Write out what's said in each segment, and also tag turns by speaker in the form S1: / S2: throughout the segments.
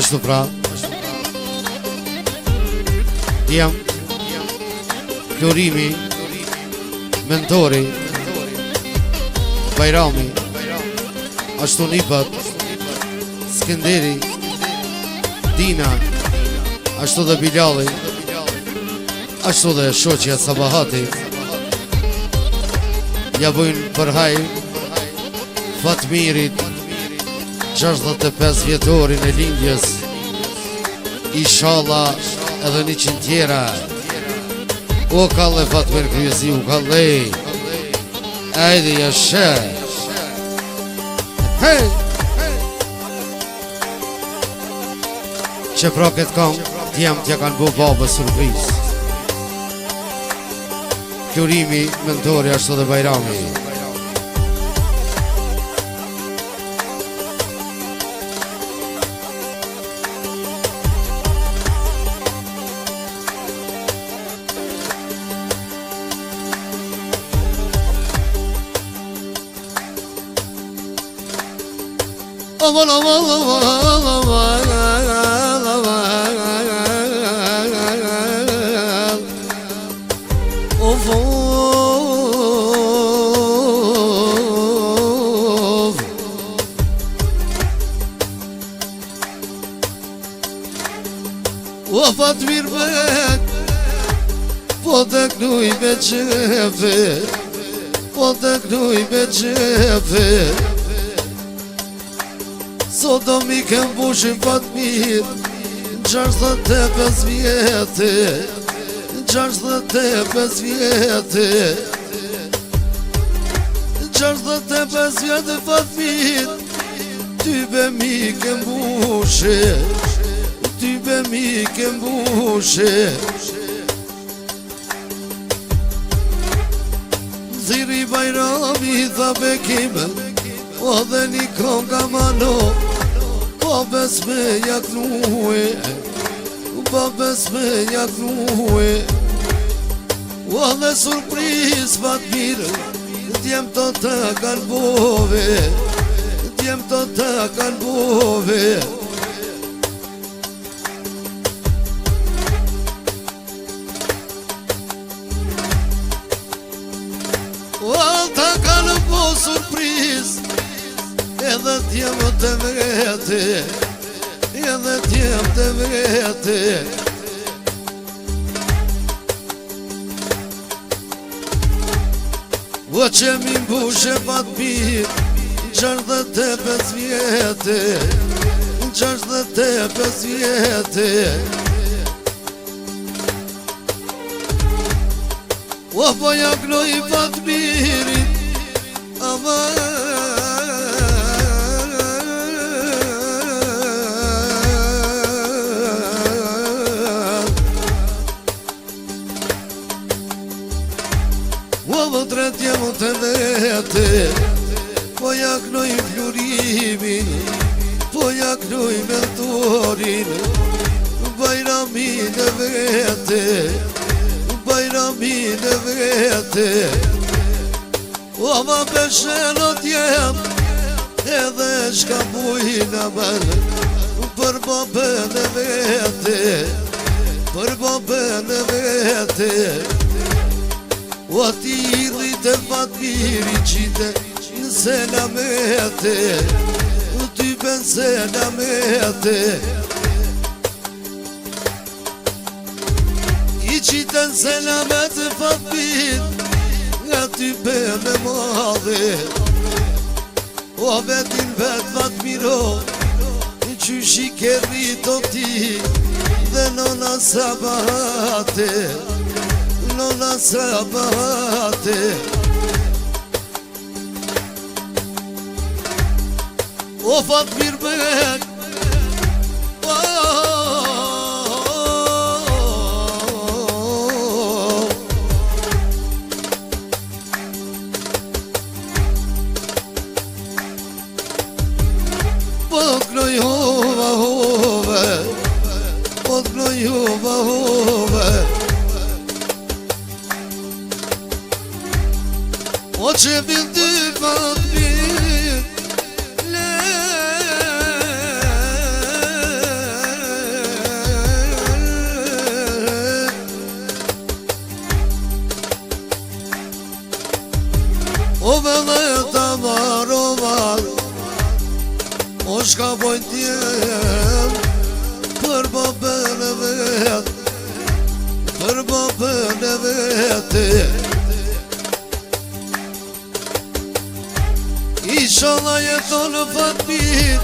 S1: Ashtu pra jam Florimi, Mentori, Bajrami, ashtu Nipat, Skenderi, Dina, ashtu dhe Bilali, ashtu dhe shoqja Sabahati. Ja bujnë përhaj Fatmirit 65 vjetorin e lindjes. Inshallah edhe 100 tjera. O kalle Fatmir kryesi, u kalle ajde jashe. Hey! Që pra këtë kam t'jem t'ja kanë bu babë surpriz. Florimi, Mentori, ashtu dhe Bajrami.
S2: O Fatmir bek, po të knuj me qefe, po të knuj me qefe. Sot do mi kem bushin Fatmir 65 vjete, 65 vjete, 65 vjete Fatmir. Ty be mi kem bushin, ty be mi kem bushin. Ziri Bajrami tha bekime, o dhe një konga mano, po bes me jaknue, po bes me jaknue. O dhe surpriz Fatmir, t'jem të të kalbove, t'jem të të kalbove. O të kanë po surpriz, edhe t'jem të vrete, edhe t'jem të vrete. O që mi mbushe Fatmir 65 vjete, 65 vjete. O po jaknoj Fatmirit, ama o më tretja më të vete, po jaknoj Florimin, po jaknoj Mentorin, Bajramin e vete, Bajramin e vete. O ma peshen o t'jem, edhe shka bujna men, për babën e vete, për babën e vete. O ti rrit e Fatmiri qite në selamete, ty ben selamete. I qiten selamete Fatmir, nga ty ben e madhe. O vetin vet Fatmiro, qyshi ke rrito ti, dhe nona Sabahate, nona Sabahate. O Fatmir bek, po t'knoj hova hove, po t'knoj hova hove. O që bindi Fatmir, O dhe të marrovar O shka bojnë tjem Për babën e vet Për babën e vete Inshallah jeton në fatmit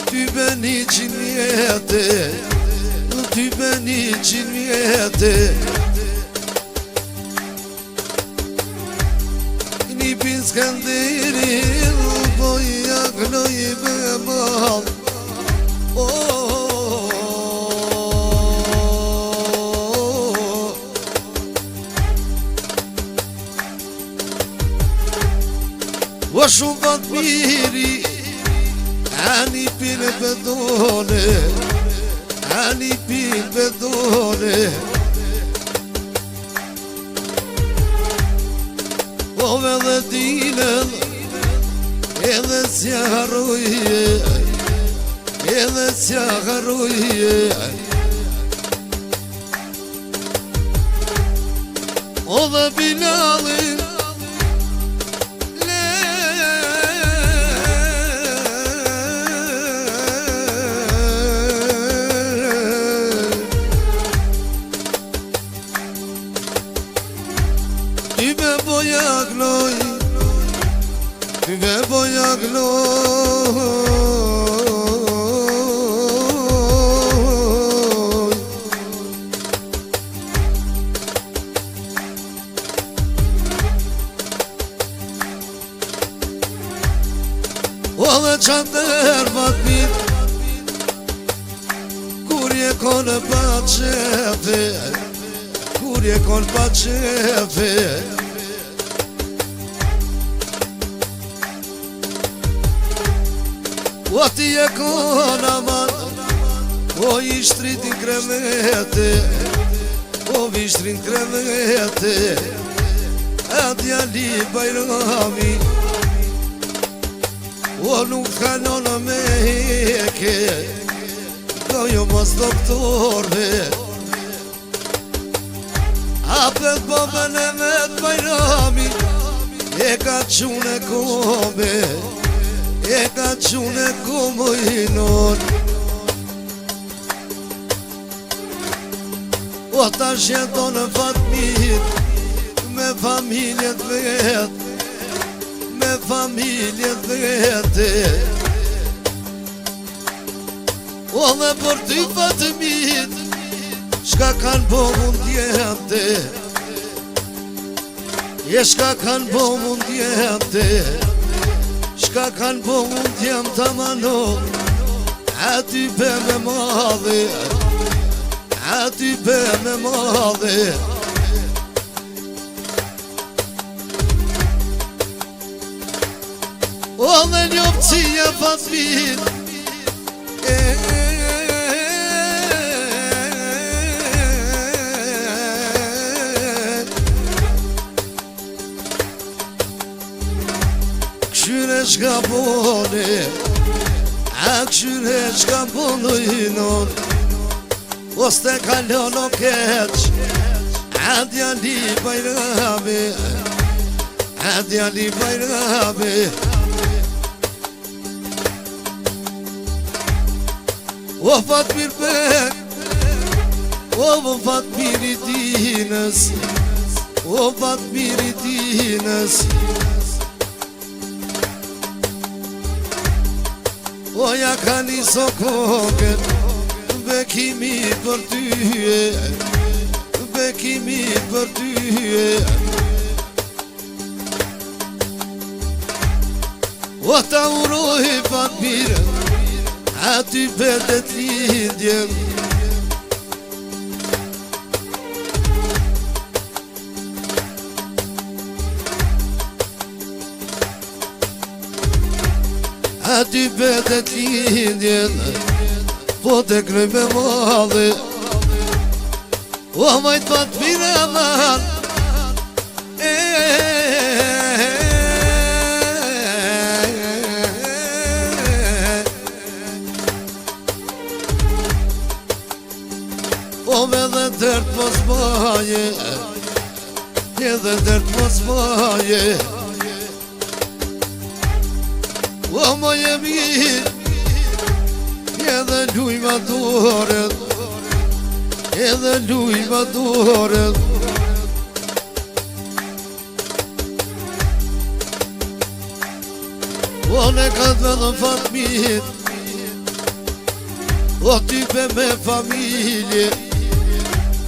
S2: Ty beni 100 vjete Ty beni 100 vjete Një pin Skanderin Po i agnoj me mal O shumë pat miri Ani pile bedone Ani pile bedone Ove dhe dinën Edhe s'ja harruje Edhe s'ja harruje O dhe Bilalin Ty me boja gnoj Ty me boja gnoj O dhe qatër fatmit Kur je konë pa qefe Kur je konë pa qefe O ti e konë aman O i shtritin kremete O vishtrin kremete A djali Bajrami O nuk kanon me heke Dojo mos doktorve Apet babën e vet Bajrami E ka qune kome E ka qune komojnon O ta shjeton në fatmit Me familjet vet Me familjet vete O dhe për ty fatmit Shka kanë po mund jente E shka kanë po mund jente Shka kanë po mund jem të mano A ty be me madhe A ty be me madhe O dhe njofëcija fatmit Këshyre qka bone A këshyre qka bonojnon O s'te kalon o keq A djali Bajrami A djali Bajrami O Fatmir bek O Fatmir I dinës O Fatmir I dinës O ja ka niso kokën Bekimi për tyje Bekimi për tyje O ta uroj Fatmir A ty betet lindjen A ty betet lindjen Po te knoj me madhe O majt Fatmir aman O me dhe dërt mos baje Edhe dërt mos baje O më jemi edhe luj ma doret, edhe luj ma doret. O ne ka të vedhën fatmit, o type me familje,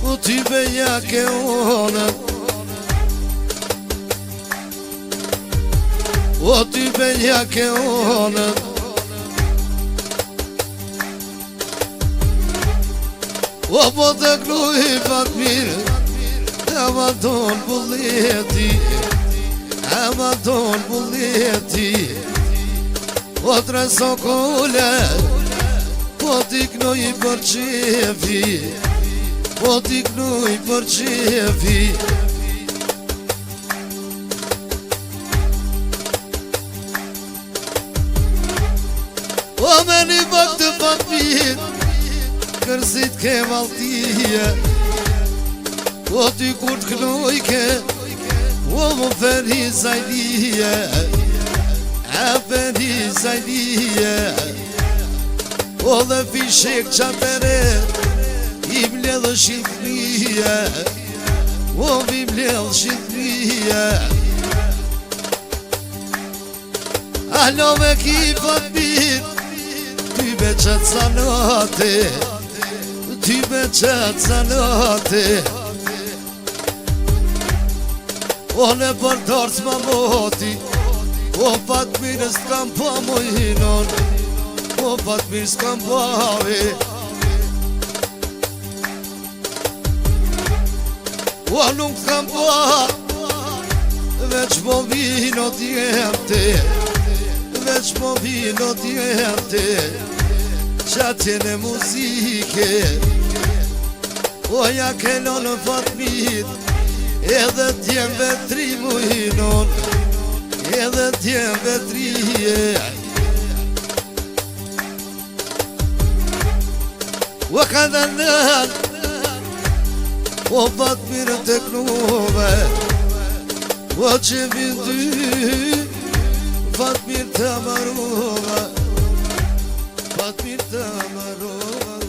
S2: o type jake onët, o type jake onët. O po të kruj fatmir, e ma ton bulleti, e ma ton bulleti. O tre sokole, po t'i knoj për qefi, po t'i knoj për qefi. O me një vakt të fatmir, kërësit ke valtije, o ty kur t'knoj ke, o më feri zajlije, e feri zajlije. O dhe fishek qatere, i bledhë shqipnije, o i bledhë shqipnije. Alo me ki fatmir, ty be qatë sanote, ty be qatë sanote. O në përdor s'ma moti, o fatmir s'kam pa mojnon, o fatmir s'kam pave. O nuk s'kam pa, veç po vino t'jemte, veç po vino t'jemte, qatjene muzike. O ja kelon në fatmir, edhe t'jem vetri mujnon, edhe t'jem vetrije. O ka dhe nën, o fatmir të knuve, o që vindy, fatmir të marova, fatmir të marova.